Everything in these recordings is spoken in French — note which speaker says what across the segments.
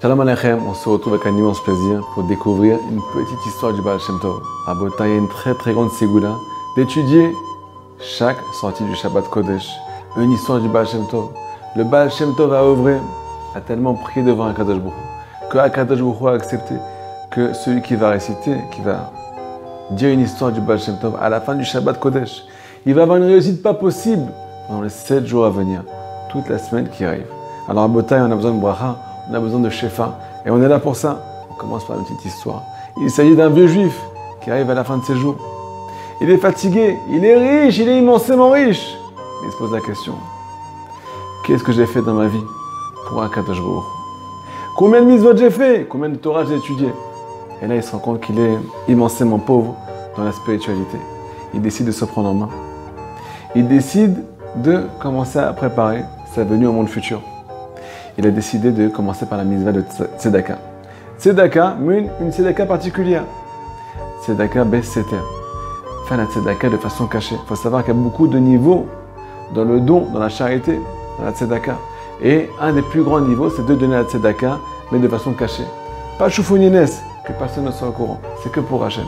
Speaker 1: Shalom Aleichem, on se retrouve avec un immense plaisir pour découvrir une petite histoire du Baal Shem Tov. À Bota, il y a une très grande ségoula d'étudier chaque sortie du Shabbat Kodesh, une histoire du Baal Shem Tov. Le Baal Shem Tov a œuvré, a tellement prié devant Akadosh Baruch Hu, que Akadosh Baruch Hu a accepté que celui qui va réciter, qui va dire une histoire du Baal Shem Tov à la fin du Shabbat Kodesh, il va avoir une réussite pas possible pendant les 7 jours à venir, toute la semaine qui arrive. Alors à Bota, on a besoin de bracha, on a besoin de shefa, et on est là pour ça. On commence par une petite histoire. Il s'agit d'un vieux juif qui arrive à la fin de ses jours. Il est fatigué, il est riche, il est immensément riche. Il se pose la question, qu'est-ce que j'ai fait dans ma vie pour Akadosh Baruch Hu? Combien de mitzvot j'ai fait? Combien de Torah j'ai étudié? Et là, il se rend compte qu'il est immensément pauvre dans la spiritualité. Il décide de se prendre en main. Il décide de commencer à préparer sa venue au monde futur. Il a décidé de commencer par la mitzvah de Tzedaka. Tzedaka, mais une Tzedaka particulière. Tzedaka Besseter. Faire la Tzedaka de façon cachée. Il faut savoir qu'il y a beaucoup de niveaux dans le don, dans la charité, dans la Tzedaka. Et un des plus grands niveaux, c'est de donner la Tzedaka, mais de façon cachée. Pas choufouninès, que personne ne soit au courant. C'est que pour Hachem.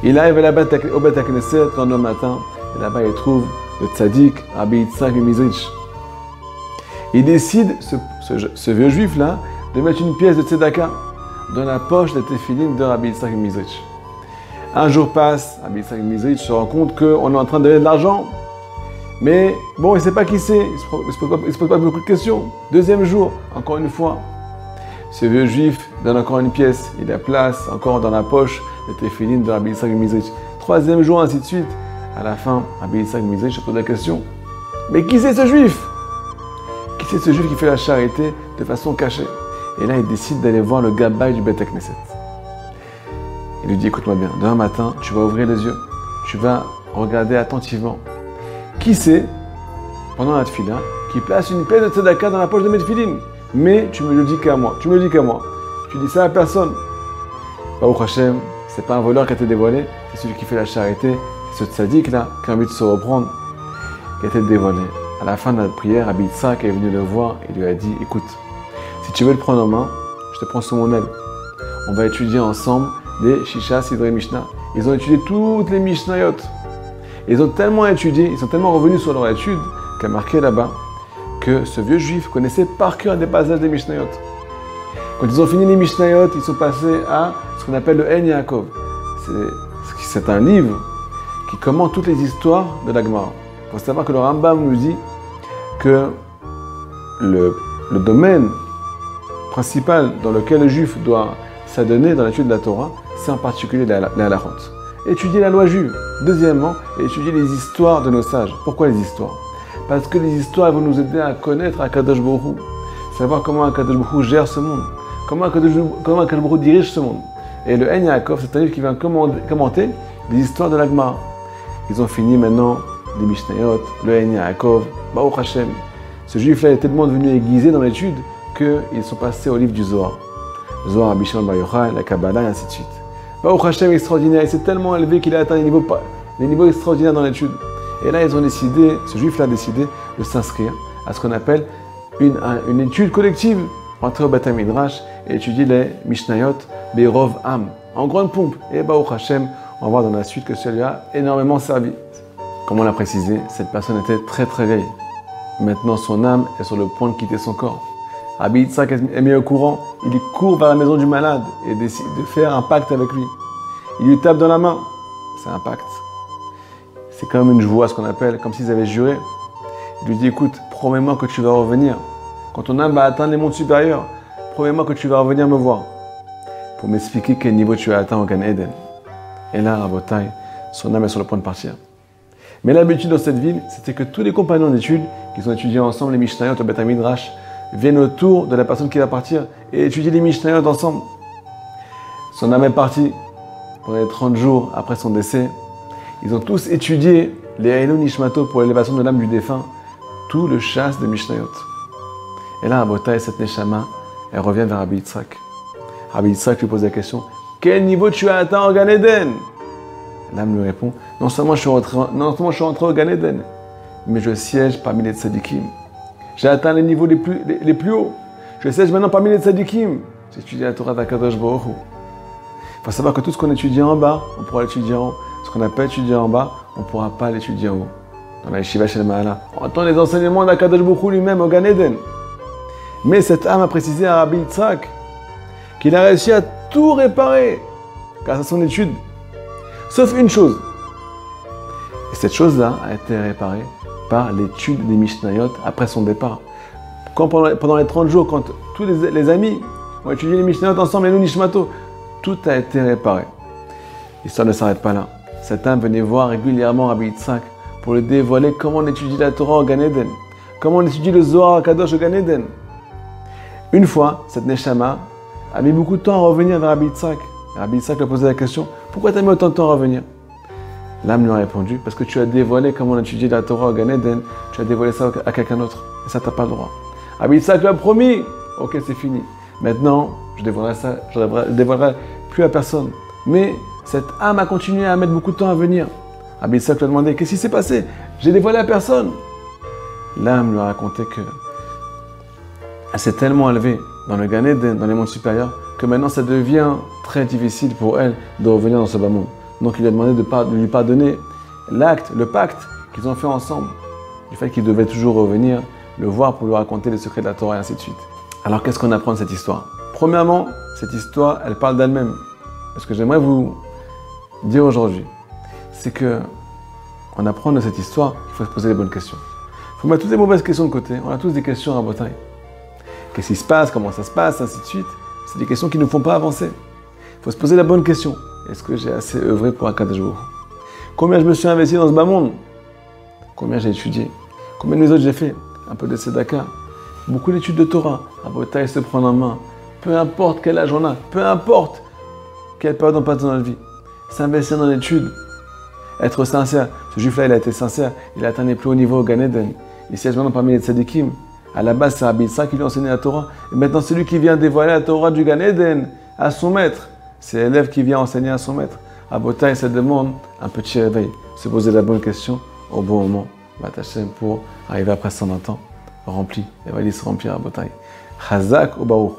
Speaker 1: Il arrive au Bet HaKnesset le lendemain matin, et là-bas il trouve le tzaddik, Rabbi Yitzhak Mizrich. Il décide, ce vieux juif-là, de mettre une pièce de tzedaka dans la poche des téphilines de Rabbi Yitzhak Mizrich. Un jour passe, Rabbi Yitzhak Mizrich se rend compte qu'on est en train de donner de l'argent. Mais bon, il ne sait pas qui c'est, il ne se pose pas beaucoup de questions. Deuxième jour, encore une fois, ce vieux juif donne encore une pièce. Il la place encore dans la poche des téphilines de Rabbi Yitzhak Mizrich. Troisième jour, ainsi de suite. À la fin, Rabbi Yitzhak Mizrich se pose la question, mais qui c'est ce juif? C'est ce juif qui fait la charité de façon cachée. Et là, il décide d'aller voir le gabbai du Bet HaKnesset. Il lui dit, écoute-moi bien, demain matin, tu vas ouvrir les yeux. Tu vas regarder attentivement. Qui c'est, pendant la tefila, qui place une pièce de tzedaka dans la poche de mes tefilines? Mais tu me le dis qu'à moi. Tu me le dis qu'à moi. Tu dis ça à personne. Baruch Hashem, c'est pas un voleur qui a été dévoilé, c'est celui qui fait la charité. C'est ce tzaddik-là qui a envie de se reprendre, qui a été dévoilé. À la fin de la prière, Rabbi Yitzhak est venu le voir et lui a dit, écoute, si tu veux le prendre en main, je te prends sous mon aile. On va étudier ensemble les Shisha Sidrei Mishnah. Ils ont étudié toutes les Mishnayot. Ils ont tellement étudié, ils sont tellement revenus sur leur étude, qu'il y a marqué là-bas que ce vieux juif connaissait par cœur des passages des Mishnayot. Quand ils ont fini les Mishnayot, ils sont passés à ce qu'on appelle le En Yaakov. C'est un livre qui commente toutes les histoires de la Gemara. Il faut savoir que le Rambam nous dit que le domaine principal dans lequel le juif doit s'adonner dans l'étude de la Torah, c'est en particulier la halachot. Étudier la loi juive. Deuxièmement, étudier les histoires de nos sages. Pourquoi les histoires? Parce que les histoires vont nous aider à connaître Akadosh Baruch Hu, savoir comment Akadosh Baruch Hu gère ce monde, comment Akadosh Baruch Hu dirige ce monde. Et le En Yaakov, c'est un livre qui vient commenter les histoires de la Gemara. Ils ont fini maintenant les Mishnayot, le En Yaakov, Baruch Hashem. Ce juif-là est tellement devenu aiguisé dans l'étude qu'ils sont passés au livre du Zohar. Le Zohar, Rabbi Shimon Bar Yochai, la Kabbalah, et ainsi de suite. Baruch Hashem est extraordinaire, il s'est tellement élevé qu'il a atteint des niveaux extraordinaires dans l'étude. Et là, ils ont décidé, ce juif-là a décidé de s'inscrire à ce qu'on appelle une étude collective, entrer au Beth HaMidrash et étudier les Mishnayot, Be'erov Am, en grande pompe. Et Baruch Hashem, on va voir dans la suite que cela lui a énormément servi. Comme on l'a précisé, cette personne était très vieille. Maintenant, son âme est sur le point de quitter son corps. Rabbi Yitzhak est mis au courant. Il court vers la maison du malade et décide de faire un pacte avec lui. Il lui tape dans la main. C'est un pacte. C'est comme une joie, ce qu'on appelle, comme s'ils avaient juré. Il lui dit, écoute, promets-moi que tu vas revenir. Quand ton âme va atteindre les mondes supérieurs, promets-moi que tu vas revenir me voir pour m'expliquer quel niveau tu as atteint au Gan Eden. Et là, Rabotai, son âme est sur le point de partir. Mais l'habitude dans cette ville, c'était que tous les compagnons d'études, qui ont étudié ensemble les Mishnayot au Beth HaMidrash, viennent autour de la personne qui va partir et étudier les Mishnayot ensemble. Son âme est partie. Pendant les 30 jours après son décès, ils ont tous étudié les Eilou Nishmato pour l'élévation de l'âme du défunt, tout le chasse de Mishnayot. Et là, Rabotai, cette Neshama, elle revient vers Rabbi Yitzhak. Rabbi Yitzhak lui pose la question, quel niveau tu as atteint au Gan Eden? L'âme lui répond, non seulement je suis rentré au Gan Eden, mais je siège parmi les tzadikim. J'ai atteint les niveaux les plus hauts. Je siège maintenant parmi les tzadikim. J'étudie la Torah d'Akadosh Baruch Hu. Il faut savoir que tout ce qu'on étudie en bas, on pourra l'étudier en haut. Ce qu'on n'a pas étudié en bas, on ne pourra pas l'étudier en haut. Dans la Yeshiva Shel Ma'ala, on entend les enseignements d'Akadosh Baruch Hu lui-même au Gan Eden. Mais cette âme a précisé à Rabbi Yitzhak qu'il a réussi à tout réparer grâce à son étude. Sauf une chose. Et cette chose-là a été réparée par l'étude des Mishnayot après son départ. Quand pendant les 30 jours, quand tous les amis ont étudié les Mishnayot ensemble, et nous Nishmato, tout a été réparé. L'histoire ne s'arrête pas là. Cette âme venait voir régulièrement Rabbi Yitzhak pour lui dévoiler comment on étudie la Torah au Gan Eden, comment on étudie le Zohar Kadosh au Gan Eden. Une fois, cette Neshama a mis beaucoup de temps à revenir vers Rabbi Yitzhak. Rabbi Yitzhak lui a posé la question, pourquoi tu as mis autant de temps à revenir? L'âme lui a répondu, parce que tu as dévoilé comment on étudie la Torah au Gan Eden, tu as dévoilé ça à quelqu'un d'autre, et ça t'as pas le droit. Rabbi Yitzhak lui a promis, ok c'est fini, maintenant je dévoilerai ça, je dévoilerai plus à personne. Mais cette âme a continué à mettre beaucoup de temps à venir. Rabbi Yitzhak lui a demandé, qu'est-ce qui s'est passé? J'ai dévoilé à personne. L'âme lui a raconté que elle s'est tellement élevée dans le Gan Eden, dans les mondes supérieurs, que maintenant ça devient très difficile pour elle de revenir dans ce bas monde. Donc il lui a demandé de lui pardonner l'acte, le pacte qu'ils ont fait ensemble, du fait qu'il devait toujours revenir, le voir pour lui raconter les secrets de la Torah et ainsi de suite. Alors qu'est-ce qu'on apprend de cette histoire? Premièrement, cette histoire, elle parle d'elle-même. Ce que j'aimerais vous dire aujourd'hui, c'est que on apprend de cette histoire qu'il faut se poser les bonnes questions. Il faut mettre toutes les mauvaises questions de côté. On a tous des questions à Botaï. Qu'est-ce qui se passe? Comment ça se passe? Ainsi de suite. C'est des questions qui ne nous font pas avancer. Il faut se poser la bonne question. Est-ce que j'ai assez œuvré pour Akadosh Baruch Hu? Combien je me suis investi dans ce bas monde? Combien j'ai étudié? Combien de mes autres j'ai fait? Un peu de tzedaka, beaucoup d'études de Torah. Abotai se prendre en main. Peu importe quel âge on a, peu importe quelle période on passe dans notre vie. S'investir dans l'étude. Être sincère. Ce juif-là, il a été sincère. Il a atteint les plus hauts niveaux au Gan Eden. Il siège maintenant parmi les tzadikim. À la base, c'est Rabbi Yitzhak qui lui a enseigné la Torah. Et maintenant, c'est lui qui vient dévoiler la Torah du Gan Eden à son maître. C'est l'élève qui vient enseigner à son maître. Abotai, ça demande un petit réveil. Se poser la bonne question au bon moment. Batachem pour arriver après 120 ans rempli. Les valises remplies à Abotai. Chazak au Baruch.